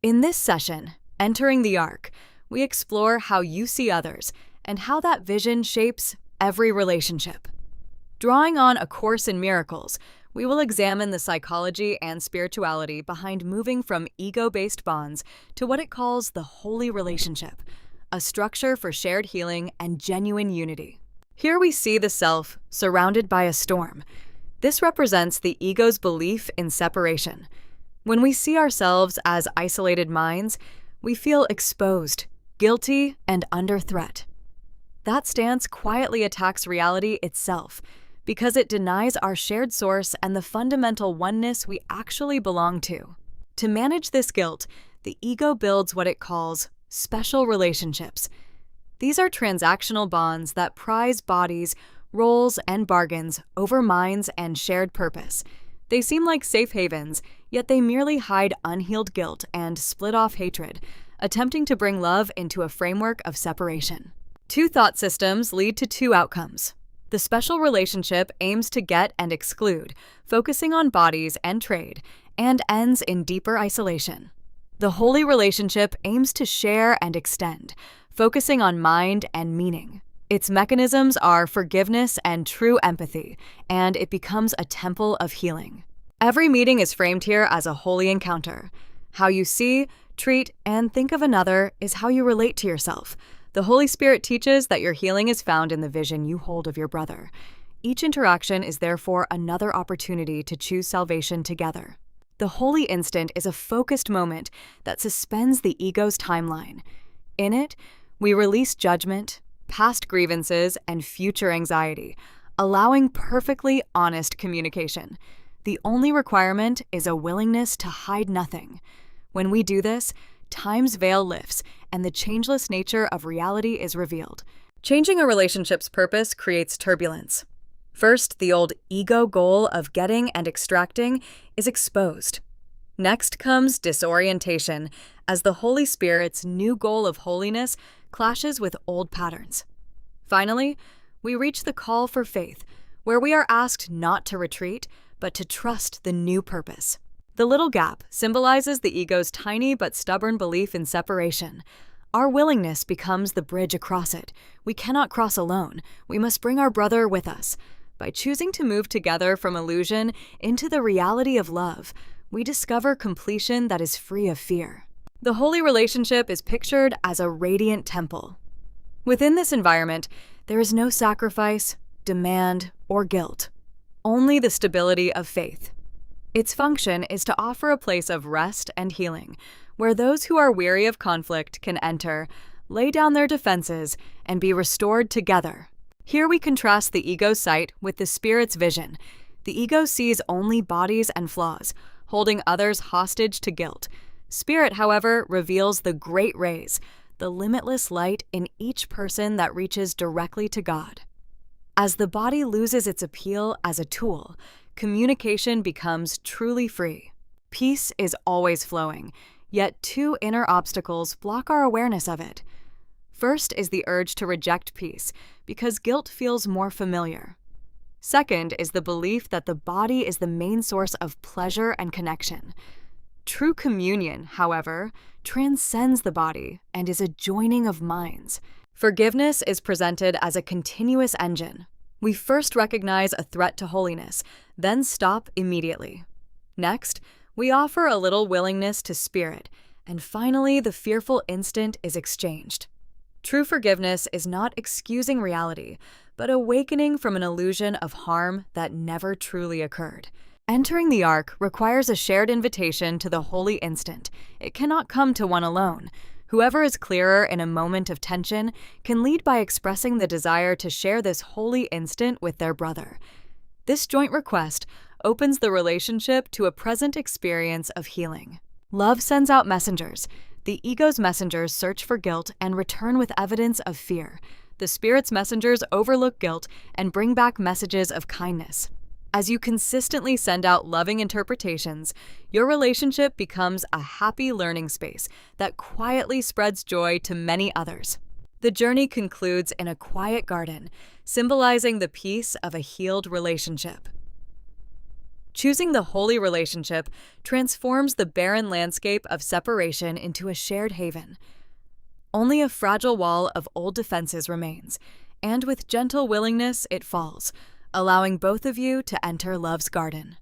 In this session, Entering the Ark, we explore how you see others and how that vision shapes every relationship. Drawing on A Course in Miracles, we will examine the psychology and spirituality behind moving from ego-based bonds to what it calls the holy relationship, a structure for shared healing and genuine unity. Here we see the self surrounded by a storm. This represents the ego's belief in separation. When we see ourselves as isolated minds, we feel exposed, guilty, and under threat. That stance quietly attacks reality itself because it denies our shared source and the fundamental oneness we actually belong to. To manage this guilt, the ego builds what it calls special relationships. These are transactional bonds that prize bodies, roles, and bargains over minds and shared purpose. They seem like safe havens, yet they merely hide unhealed guilt and split-off hatred, attempting to bring love into a framework of separation. Two thought systems lead to two outcomes. The special relationship aims to get and exclude, focusing on bodies and trade, and ends in deeper isolation. The holy relationship aims to share and extend, focusing on mind and meaning. Its mechanisms are forgiveness and true empathy, and it becomes a temple of healing. Every meeting is framed here as a holy encounter. How you see, treat, and think of another is how you relate to yourself. The Holy Spirit teaches that your healing is found in the vision you hold of your brother. Each interaction is therefore another opportunity to choose salvation together. The holy instant is a focused moment that suspends the ego's timeline. In it, we release judgment, past grievances, and future anxiety, allowing perfectly honest communication. The only requirement is a willingness to hide nothing. When we do this, time's veil lifts and the changeless nature of reality is revealed. Changing a relationship's purpose creates turbulence. First, the old ego goal of getting and extracting is exposed. Next comes disorientation, as the Holy Spirit's new goal of holiness clashes with old patterns. Finally, we reach the call for faith, where we are asked not to retreat, but to trust the new purpose. The little gap symbolizes the ego's tiny but stubborn belief in separation. Our willingness becomes the bridge across it. We cannot cross alone. We must bring our brother with us. By choosing to move together from illusion into the reality of love, we discover completion that is free of fear. The holy relationship is pictured as a radiant temple. Within this environment, there is no sacrifice, demand, or guilt, only the stability of faith. Its function is to offer a place of rest and healing, where those who are weary of conflict can enter, lay down their defenses, and be restored together. Here we contrast the ego's sight with the spirit's vision. The ego sees only bodies and flaws, holding others hostage to guilt. Spirit, however, reveals the great rays, the limitless light in each person that reaches directly to God. As the body loses its appeal as a tool, communication becomes truly free. Peace is always flowing, yet two inner obstacles block our awareness of it. First is the urge to reject peace, because guilt feels more familiar. Second is the belief that the body is the main source of pleasure and connection. True communion, however, transcends the body and is a joining of minds. Forgiveness is presented as a continuous engine. We first recognize a threat to holiness, then stop immediately. Next, we offer a little willingness to spirit, and finally the fearful instant is exchanged. True forgiveness is not excusing reality, but awakening from an illusion of harm that never truly occurred. Entering the Ark requires a shared invitation to the holy instant. It cannot come to one alone. Whoever is clearer in a moment of tension can lead by expressing the desire to share this holy instant with their brother. This joint request opens the relationship to a present experience of healing. Love sends out messengers. The ego's messengers search for guilt and return with evidence of fear. The spirit's messengers overlook guilt and bring back messages of kindness. As you consistently send out loving interpretations, your relationship becomes a happy learning space that quietly spreads joy to many others. The journey concludes in a quiet garden, symbolizing the peace of a healed relationship. Choosing the holy relationship transforms the barren landscape of separation into a shared haven. Only a fragile wall of old defenses remains, and with gentle willingness it falls, allowing both of you to enter love's garden.